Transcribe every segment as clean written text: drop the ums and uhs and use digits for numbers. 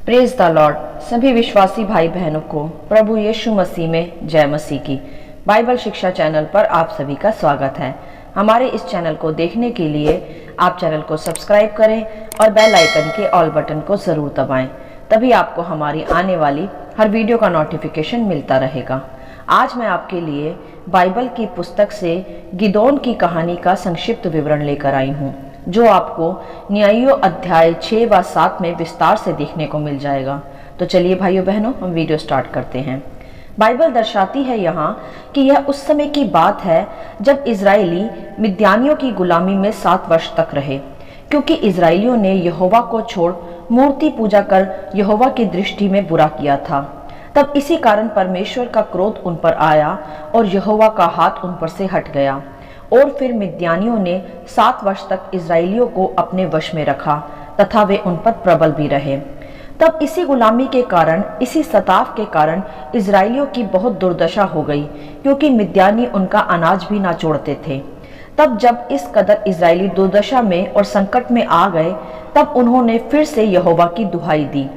Praise the Lord. सभी विश्वासी भाई बहनों को प्रभु यीशु मसीह में जय मसीह की। बाइबल शिक्षा चैनल पर आप सभी का स्वागत है। हमारे इस चैनल को देखने के लिए आप चैनल को सब्सक्राइब करें और बेल आइकन के ऑल बटन को ज़रूर दबाएं, तभी आपको हमारी आने वाली हर वीडियो का नोटिफिकेशन मिलता रहेगा। आज मैं आपके लिए बाइबल की पुस्तक से गिदोन की कहानी का संक्षिप्त विवरण लेकर आई हूँ, जो आपको न्यायियों अध्याय 6 व 7 में विस्तार से देखने को मिल जाएगा। तो चलिए भाइयों बहनों, हम वीडियो स्टार्ट करते हैं। बाइबल दर्शाती है यहाँ कि यह उस समय की बात है जब इजरायली मिद्यानियों की गुलामी में 7 वर्ष तक रहे, क्योंकि इजरायलियों ने यहोवा को छोड़ मूर्ति पूजा कर यहोवा की दृष्टि में बुरा किया था। तब इसी कारण परमेश्वर का क्रोध उन पर आया और यहोवा का हाथ उन पर से हट गया। और फिर मिद्यानियों ने 7 वर्ष तक इजरायलियों को अपने वश में रखा तथा वे उन पर प्रबल भी रहे। तब इसी गुलामी के कारण, इसी सताव के कारण इजरायलियों की बहुत दुर्दशा हो गई, क्योंकि मिद्यानी उनका अनाज भी ना छोड़ते थे। तब जब इस कदर इजरायली दुर्दशा में और संकट में आ गए, तब उन्होंने फिर से यहोवा की दुहाई दी।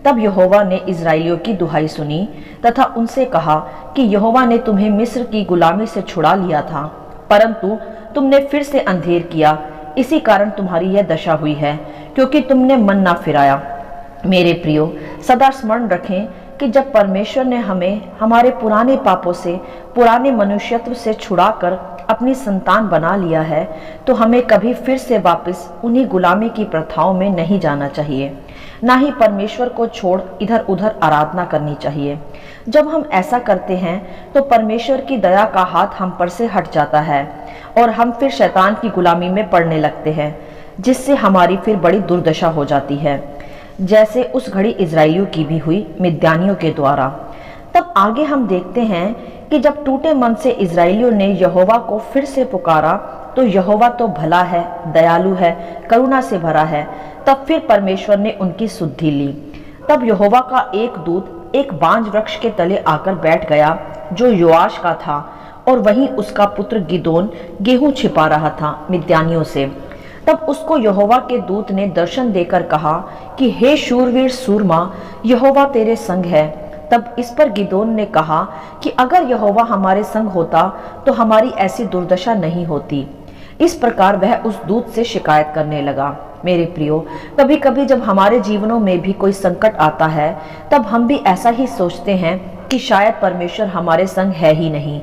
तब यहोवा ने इजरायलियों की दुहाई सुनी तथा उनसे कहा कि यहोवा ने तुम्हें मिस्र की गुलामी से छुड़ा लिया था, परंतु तुमने फिर से अंधेर किया, इसी कारण तुम्हारी यह दशा हुई है, क्योंकि तुमने मन ना फिराया। मेरे प्रियो, सदा स्मरण रखें कि जब परमेश्वर ने हमें हमारे पुराने पापों से, पुराने मनुष्यत्व से छुड़ाकर अपनी संतान बना लिया है, तो हमें कभी फिर से वापस उन्हीं गुलामी की प्रथाओं में नहीं जाना चाहिए, ना ही परमेश्वर को छोड़ इधर उधर आराधना करनी चाहिए। जब हम ऐसा करते हैं तो परमेश्वर की दया का हाथ हम पर से हट जाता है और हम फिर शैतान की गुलामी में पड़ने लगते हैं, जिससे हमारी फिर बड़ी दुर्दशा हो जाती है, जैसे उस घड़ी इजरायलियों की भी हुई मिद्यानियों के द्वारा। तब आगे हम देखते हैं कि जब टूटे मन से इजरायलियों ने यहोवा को फिर से पुकारा, तो यहोवा तो भला है, दयालु है, करुणा से भरा है। तब फिर परमेश्वर ने उनकी सुधि ली। तब यहोवा का एक दूत एक बांज वृक्ष के तले आकर बैठ गया, जो योआश का था, और वहीं उसका पुत्र गिदोन गेहूं छिपा रहा था मिद्यानियों से। तब उसको यहोवा के दूत ने दर्शन देकर कहा कि हे शूरवीर सूरमा, यहोवा तेरे संग है। तब इस पर गिदोन ने कहा कि अगर यहोवा हमारे संग होता तो हमारी ऐसी दुर्दशा नहीं होती। इस प्रकार वह उस दूत से शिकायत करने लगा। मेरे प्रियो, कभी कभी जब हमारे जीवनों में भी कोई संकट आता है, तब हम भी ऐसा ही सोचते हैं कि शायद परमेश्वर हमारे संग है ही नहीं,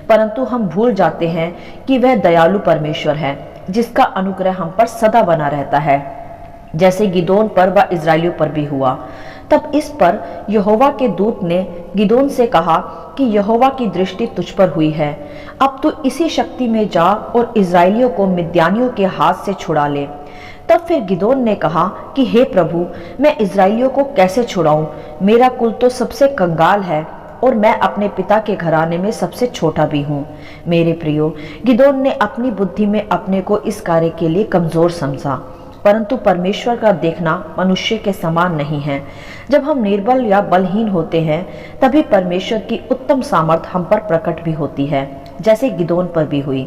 परंतु हम भूल जाते हैं कि वह दयालु परमेश्वर है, जिसका अनुग्रह हम पर सदा बना रहता है, जैसे गिदोन पर व इजरायलियों पर भी हुआ। तब इस पर यहोवा के दूत ने गिदोन से कहा कि यहोवा की दृष्टि तुझ पर हुई है, अब तू इसी शक्ति में जा और इजरायलियों को मिद्यानियों के हाथ से छुड़ा ले। तब फिर गिदोन ने कहा कि हे प्रभु, मैं इजरायलियों को कैसे छुड़ाऊं? मेरा कुल तो सबसे कंगाल है और मैं अपने पिता के घराने में सबसे छोटा भी हूँ। मेरे प्रियो, गिदोन ने अपनी बुद्धि में अपने को इस कार्य के लिए कमजोर समझा, परंतु परमेश्वर का देखना मनुष्य के समान नहीं है। जब हम निर्बल या बलहीन होते हैं, तभी परमेश्वर की उत्तम सामर्थ हम पर प्रकट भी होती है, जैसे गिदोन पर भी हुई।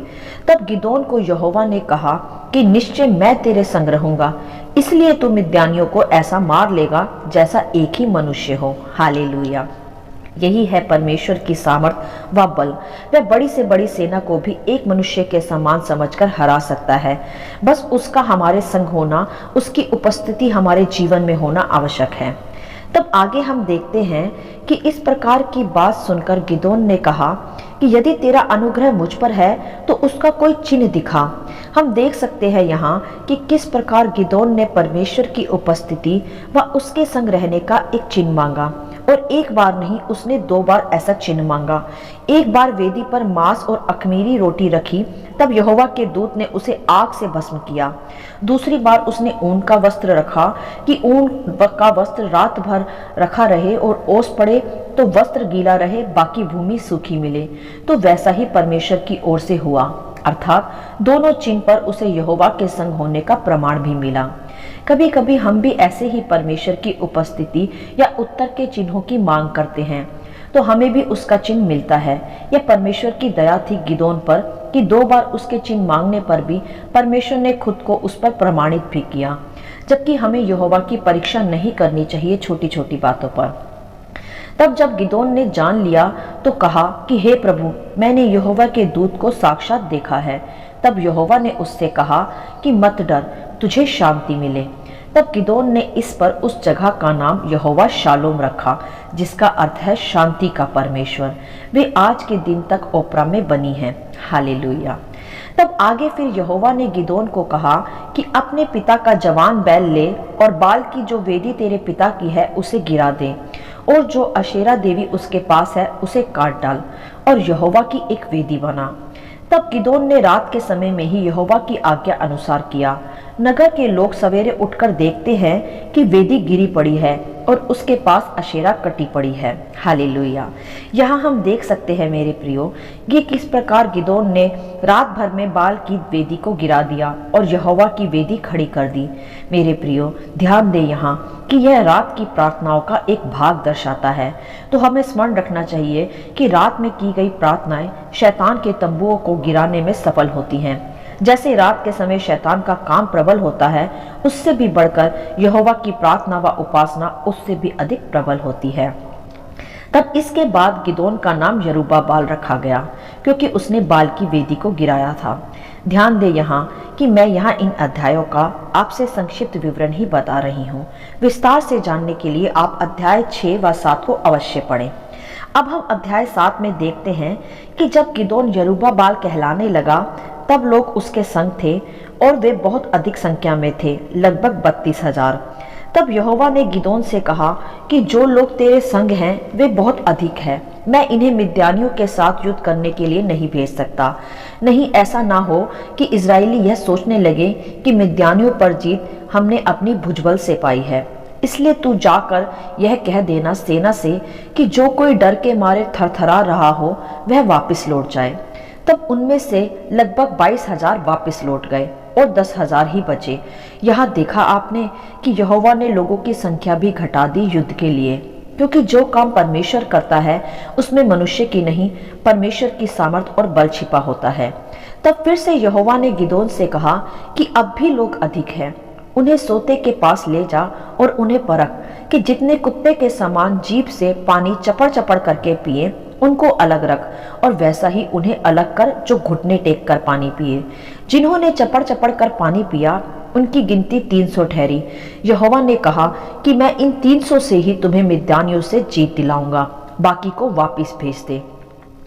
तब गिदोन को यहोवा ने कहा कि निश्चय मैं तेरे संग रहूंगा, इसलिए तू मिद्यानियों को ऐसा मार लेगा जैसा एक ही मनुष्य हो। हालेलुया। यही है परमेश्वर की सामर्थ व बल। वह बड़ी से बड़ी सेना को भी एक मनुष्य के समान समझकर हरा सकता है। बस उसका हमारे संग होना, उसकी उपस्थिति हमारे जीवन में होना आवश्यक है। तब आगे हम देखते हैं कि इस प्रकार की बात सुनकर गिदोन ने कहा कि यदि तेरा अनुग्रह मुझ पर है तो उसका कोई चिन्ह दिखा। हम देख सकते हैं यहाँ कि किस प्रकार गिदोन ने परमेश्वर की उपस्थिति व उसके संग रहने का एक चिन्ह मांगा, और एक बार नहीं, उसने 2 बार ऐसा चिन्ह मांगा। एक बार वेदी पर मांस और अखमीरी रोटी रखी, तब यहोवा के दूत ने उसे आग से भस्म किया। दूसरी बार उसने ऊन का वस्त्र रखा कि ऊन का वस्त्र रात भर रखा रहे और ओस पड़े तो वस्त्र गीला रहे, बाकी भूमि सूखी मिले। तो वैसा ही परमेश्वर की ओर से हुआ, अर्थात दोनों चिन्ह पर उसे यहोवा के संग होने का प्रमाण भी मिला। कभी कभी हम भी ऐसे ही परमेश्वर की उपस्थिति या उत्तर के चिन्हों की मांग करते हैं, तो हमें भी उसका चिन्ह मिलता है। यह परमेश्वर की दया थी गिदोन पर कि 2 बार उसके चिन्ह मांगने पर भी परमेश्वर ने खुद को उस पर प्रमाणित भी किया। जबकि हमें यहोवा की परीक्षा नहीं करनी चाहिए छोटी छोटी बातों पर। तब जब गिदोन ने जान लिया तो कहा कि हे प्रभु, मैंने यहोवा के दूत को साक्षात देखा है। तब यहोवा ने उससे कहा कि मत डर, तुझे शांति मिले। तब गिदोन ने इस पर उस जगह का नाम यहोवा शालोम रखा, जिसका अर्थ है शांति का परमेश्वर। वे आज के दिन तक ओप्रा में बनी है। हालेलुया। तब आगे फिर यहोवा ने गिदोन को कहा कि अपने पिता का जवान बैल ले और बाल की जो वेदी तेरे पिता की है उसे गिरा दे, और जो अशेरा देवी उसके पास है उसे काट डाल, और यहोवा की एक वेदी बना। तब गिदोन ने रात के समय में ही यहोवा की आज्ञा अनुसार किया। नगर के लोग सवेरे उठकर देखते हैं कि वेदी गिरी पड़ी है और उसके पास अशेरा कटी पड़ी है। हालेलुया। यहाँ हम देख सकते हैं मेरे प्रियो, ये किस प्रकार गिदोन ने रात भर में बाल की वेदी को गिरा दिया और यहोवा की वेदी खड़ी कर दी। मेरे प्रियो, ध्यान दे यहाँ कि यह रात की प्रार्थनाओं का एक भाग दर्शाता है। तो हमें स्मरण रखना चाहिए कि रात में की गई प्रार्थनाएं शैतान के तंबुओं को गिराने में सफल होती हैं। जैसे रात के समय शैतान का काम प्रबल होता है, उससे भी बढ़कर यहोवा की प्रार्थना व उपासना उससे भी अधिक प्रबल होती है। तब इसके बाद गिदोन का नाम यरूब्बाबाल रखा गया, क्योंकि उसने बाल की वेदी को गिराया था। ध्यान दे यहाँ कि मैं यहाँ इन अध्यायों का आपसे संक्षिप्त विवरण ही बता रही हूँ। विस्तार से जानने के लिए आप अध्याय 6 व 7 को अवश्य पढ़ें। अब हम अध्याय 7 में देखते हैं कि जब गिदोन यरूब्बाबाल कहलाने लगा, तब लोग उसके संग थे और वे बहुत अधिक संख्या में थे, लगभग 32,000। तब यहोवा ने गिदोन से कहा कि जो लोग तेरे संग हैं वे बहुत अधिक हैं। मैं इन्हें मिद्यानियों के साथ युद्ध करने के लिए नहीं भेज सकता। नहीं, ऐसा ना हो कि इजरायली यह सोचने लगे कि मिद्यानियों पर जीत हमने अपनी भुजबल से पाई है। इसलिए तू जाकर यह कह देना सेना से कि जो कोई डर के मारे थरथरा रहा हो वह वापस लौट जाए। तब उनमें से लगभग 22,000 वापस लौट गए और 10,000 ही बचे। यहाँ देखा आपने कि यहोवा ने लोगों की संख्या भी घटा दी युद्ध के लिए, क्योंकि जो काम परमेश्वर करता है उसमें मनुष्य की नहीं, परमेश्वर की सामर्थ और बल छिपा होता है। तब फिर से यहोवा ने गिदोन से कहा कि अब भी लोग अधिक हैं, उन्हें सोते के पास ले जा और उन्हें परख कि जितने कुत्ते के समान जीभ से पानी चपड़ चपड़ करके पिए उनको अलग रख, और वैसा ही उन्हें अलग कर जो घुटने टेक कर पानी पिए। जिन्होंने चपड़ चपड़ कर पानी पिया उनकी गिनती 300 ठहरी। यहोवा ने कहा कि मैं इन 300 से ही तुम्हें मिद्यानियों से जीत दिलाऊंगा, बाकी को वापिस भेज दे।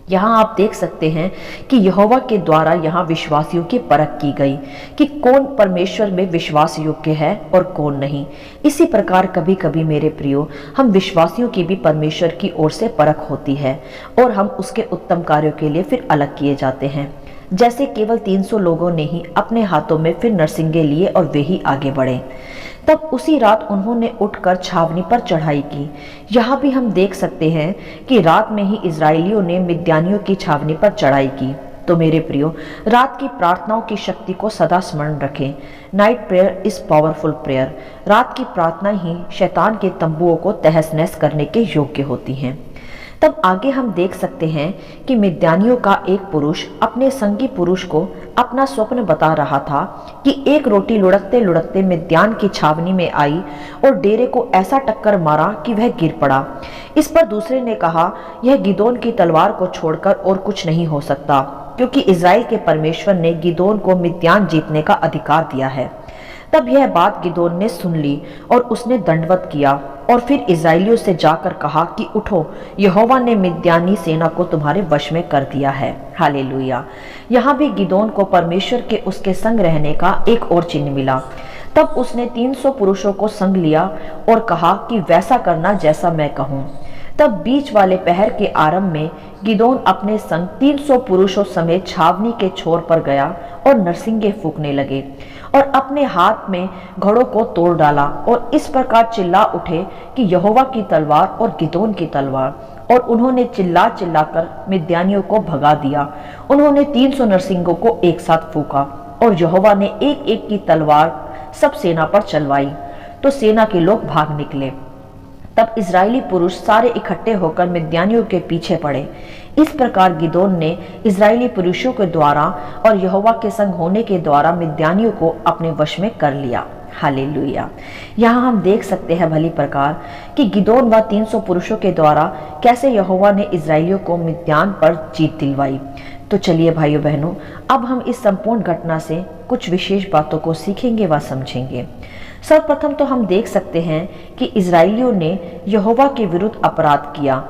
यहाँ आप देख सकते हैं कि यहोवा के द्वारा यहाँ विश्वासियों की परख की गई कि कौन परमेश्वर में विश्वास योग्य है और कौन नहीं। इसी प्रकार कभी कभी मेरे प्रियो, हम विश्वासियों की भी परमेश्वर की ओर से परख होती है और हम उसके उत्तम कार्यों के लिए फिर अलग किए जाते हैं। जैसे केवल 300 लोगों ने ही अपने हाथों में फिर नरसिंगे लिए और वे ही आगे बढ़े। तब उसी रात उन्होंने उठकर छावनी पर चढ़ाई की। यहाँ भी हम देख सकते हैं कि रात में ही इजरायलियों ने मिद्यानियों की छावनी पर चढ़ाई की। तो मेरे प्रियो, रात की प्रार्थनाओं की शक्ति को सदा स्मरण रखें। Night prayer is powerful prayer. रात की प्रार्थना ही शैतान के तंबुओं को तहस नहस करने के योग्य होती हैं। तब आगे हम देख सकते हैं कि मिद्यानियों का एक पुरुष अपने संगी पुरुष को अपना स्वप्न बता रहा था कि एक रोटी लुढ़कते लुढ़कते मिद्यान की छावनी में आई और डेरे को ऐसा टक्कर मारा कि वह गिर पड़ा। इस पर दूसरे ने कहा, यह गिदोन की तलवार को छोड़कर और कुछ नहीं हो सकता, क्योंकि इज़राइल के परमेश्वर ने गिदोन को मिद्यान जीतने का अधिकार दिया है। तब यह बात गिदोन ने सुन ली और उसने दंडवत किया और फिर इजराइलियों से जाकर कहा कि उठो, यहोवा ने मिद्यानी सेना को तुम्हारे वश में कर दिया है। हालेलुया। यहाँ भी गिदोन को परमेश्वर के उसके संग रहने का एक और चिन्ह मिला। तब उसने 300 पुरुषों को संग लिया और कहा कि वैसा करना जैसा मैं कहूँ। तब बीच वाले पहर के आरंभ में गिदोन अपने संग 300 पुरुषों समेत छावनी के छोर पर गया और नरसिंगे फूंकने लगे और अपने हाथ में घड़ों को तोड़ डाला और इस प्रकार चिल्ला उठे कि यहोवा की तलवार और गिदोन की तलवार, और उन्होंने चिल्ला चिल्लाकर मिद्यानियों को भगा दिया। उन्होंने 300 नरसिंगों को एक साथ फूंका और यहोवा ने एक एक की तलवार सब सेना पर चलवाई, तो सेना के लोग भाग निकले। तब इजरायली पुरुष सारे इकट्ठे होकर मिद्यानियों के पीछे पड़े। इस प्रकार गिदोन ने इजरायली पुरुषों के द्वारा और यहोवा के संग होने के द्वारा मिद्यानियों को अपने वश में कर लिया। हालेलुया। यहाँ हम देख सकते हैं भली प्रकार कि गिदोन व 300 पुरुषों के द्वारा कैसे यहोवा ने इजरायलियों को मिद्यान पर जीत दिलवाई। तो चलिए भाइयों बहनों, अब हम इस संपूर्ण घटना से कुछ विशेष बातों को सीखेंगे व समझेंगे। सर्वप्रथम तो हम देख सकते हैं कि इजरायलियों ने यहोवा के विरुद्ध अपराध किया।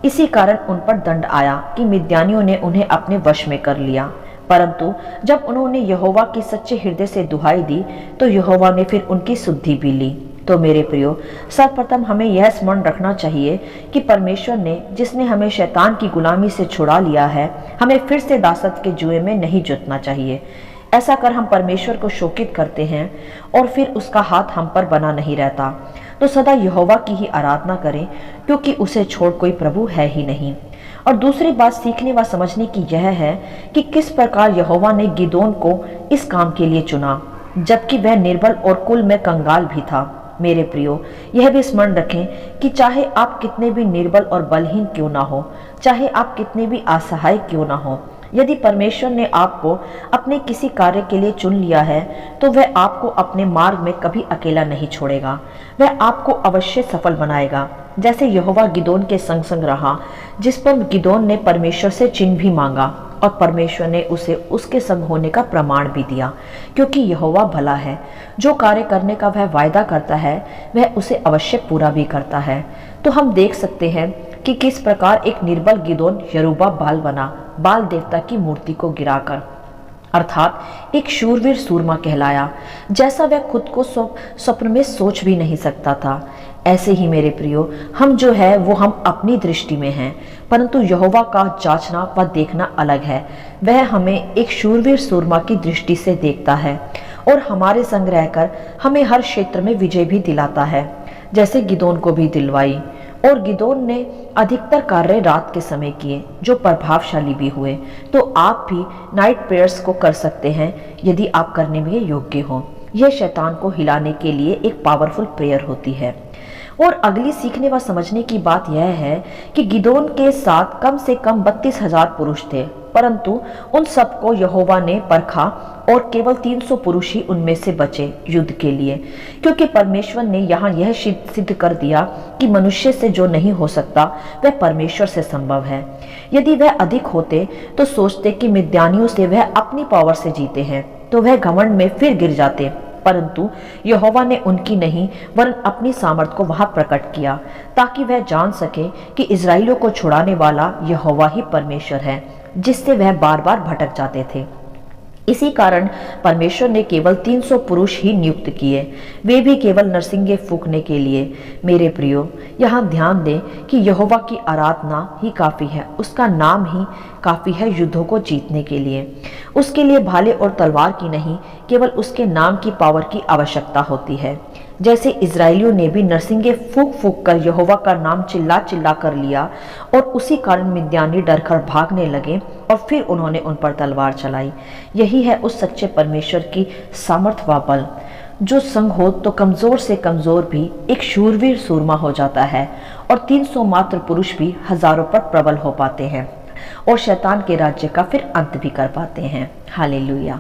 इसी कारण उन पर दंड आया कि मिद्यानियों ने उन्हें अपने वश में कर लिया। परंतु जब उन्होंने यहोवा की सच्चे हृदय से दुहाई दी तो यहोवा ने फिर उनकी सुधि भी ली। तो मेरे प्रियो, सर्वप्रथम हमें यह स्मरण रखना चाहिए कि परमेश्वर ने, जिसने हमें शैतान की गुलामी से छुड़ा लिया है, हमें फिर से दासत्व के जुए में नहीं जुटना चाहिए। ऐसा कर हम परमेश्वर को शोकित करते हैं और फिर उसका हाथ हम पर बना नहीं रहता। तो सदा यहोवा की ही आराधना करें, क्योंकि उसे छोड़ कोई प्रभु है ही नहीं। और दूसरी बात सीखने व समझने की यह है कि किस प्रकार यहोवा ने गिदोन को इस काम के लिए चुना, जबकि वह निर्बल और कुल में कंगाल भी था। मेरे प्रियो, यह भी स्मरण रखें कि चाहे आप कितने भी निर्बल और बलहीन क्यों ना हो, चाहे आप कितने भी असहाय क्यों ना हो, यदि परमेश्वर ने आपको अपने किसी कार्य के लिए चुन लिया है तो वह आपको अपने मार्ग में कभी अकेला नहीं छोड़ेगा। वह आपको अवश्य सफल बनाएगा। जैसे यहोवा गिदोन के संग संग रहा, जिस पर गिदोन ने परमेश्वर से चिन्ह भी मांगा और परमेश्वर ने उसे उसके संग होने का प्रमाण भी दिया, क्योंकि यहोवा भला है। जो कार्य करने का वह वायदा करता है वह उसे अवश्य पूरा भी करता है। तो हम देख सकते हैं कि किस प्रकार एक निर्बल गिदोन यरूब्बाल बना, बाल देवता की मूर्ति को गिराकर, अर्थात एक शूरवीर सूरमा कहलाया, जैसा वह खुद को स्वप्न में सोच भी नहीं सकता था। ऐसे ही मेरे प्रियो, हम जो है वो हम अपनी दृष्टि में हैं, परंतु यहोवा का जांचना व देखना अलग है। वह हमें एक शूरवीर सूरमा की दृष्टि से देखता है और हमारे संग रहकर हमें हर क्षेत्र में विजय भी दिलाता है, जैसे गिदोन को भी दिलवाई। और गिदोन ने अधिकतर कार्य रात के समय किए, जो प्रभावशाली भी हुए। तो आप भी नाइट प्रेयर्स को कर सकते हैं यदि आप करने में योग्य हो। यह शैतान को हिलाने के लिए एक पावरफुल प्रेयर होती है। और अगली सीखने व समझने की बात यह है कि गिदोन के साथ कम से कम 32,000 पुरुष थे, परंतु उन सबको यहोवा ने परखा और केवल 300 पुरुष ही उनमें से बचे युद्ध के लिए, क्योंकि परमेश्वर ने यहाँ यह सिद्ध कर दिया कि मनुष्य से जो नहीं हो सकता वह परमेश्वर से संभव है। यदि वह अधिक होते तो सोचते कि मिद्यानियों से वह अपनी पावर से जीते हैं, तो वह घमंड में फिर गिर जाते, परंतु यहोवा ने उनकी नहीं वरन अपनी सामर्थ को वहां प्रकट किया, ताकि वह जान सके कि इजराइलियों को छुड़ाने वाला यहोवा ही परमेश्वर है, जिससे वह बार बार भटक जाते थे। इसी कारण परमेश्वर ने केवल 300 पुरुष ही नियुक्त किए, वे भी केवल नरसिंगे फूंकने के लिए। मेरे प्रियो, यहाँ ध्यान दें कि यहोवा की आराधना ही काफी है, उसका नाम ही काफी है युद्धों को जीतने के लिए। उसके लिए भाले और तलवार की नहीं, केवल उसके नाम की पावर की आवश्यकता होती है। जैसे इजरायलियों ने भी नरसिंगे फूंक फूंक कर यहोवा का नाम चिल्ला चिल्ला कर लिया, और उसी कारण मिद्यानी डर कर भागने लगे और फिर उन्होंने उन पर तलवार चलाई। यही है उस सच्चे परमेश्वर की सामर्थ व बल, जो संग हो तो कमजोर से कमजोर भी एक शूरवीर सूरमा हो जाता है, और 300 मात्र पुरुष भी हजारों पर प्रबल हो पाते हैं और शैतान के राज्य का फिर अंत भी कर पाते हैं। हालेलुया।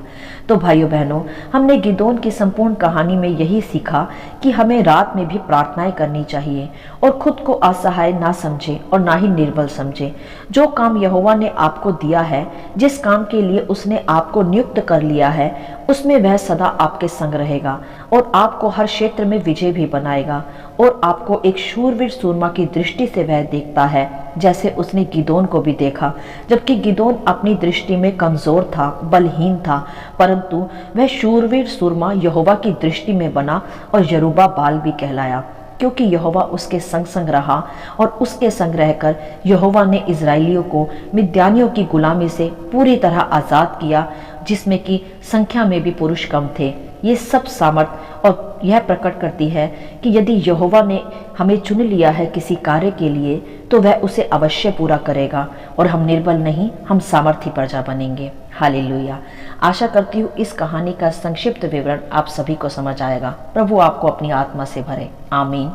तो भाइयों बहनों, हमने गिदोन की संपूर्ण कहानी में यही सीखा कि हमें रात में भी प्रार्थनाएं करनी चाहिए और खुद को असहाय ना समझे और ना ही निर्बल समझे। जो काम यहोवा ने आपको दिया है, जिस काम के लिए उसने आपको नियुक्त कर लिया है, उसमें वह सदा आपके संग रहेगा और आपको हर क्षेत्र में विजय भी बनाएगा, और आपको एक शूरवीर सूरमा की दृष्टि से वह देखता है, जैसे उसने गिदोन को भी देखा। जबकि गिदोन अपनी दृष्टि में कमजोर था, बलहीन था, परंतु वह शूरवीर सूरमा यहोवा की दृष्टि में बना और यरूब्बाल भी कहलाया, क्योंकि यहोवा उसके संग संग रहा, और उसके संग रहकर यहोवा ने इजराइलियों को मिद्यानियों की गुलामी से पूरी तरह आजाद किया, जिसमें कि संख्या में भी पुरुष कम थे। ये सब सामर्थ और यह प्रकट करती है कि यदि यहोवा ने हमें चुन लिया है किसी कार्य के लिए, तो वह उसे अवश्य पूरा करेगा, और हम निर्बल नहीं, हम सामर्थी प्रजा बनेंगे। हालेलुया। आशा करती हूँ इस कहानी का संक्षिप्त विवरण आप सभी को समझ आएगा। प्रभु आपको अपनी आत्मा से भरे। आमीन।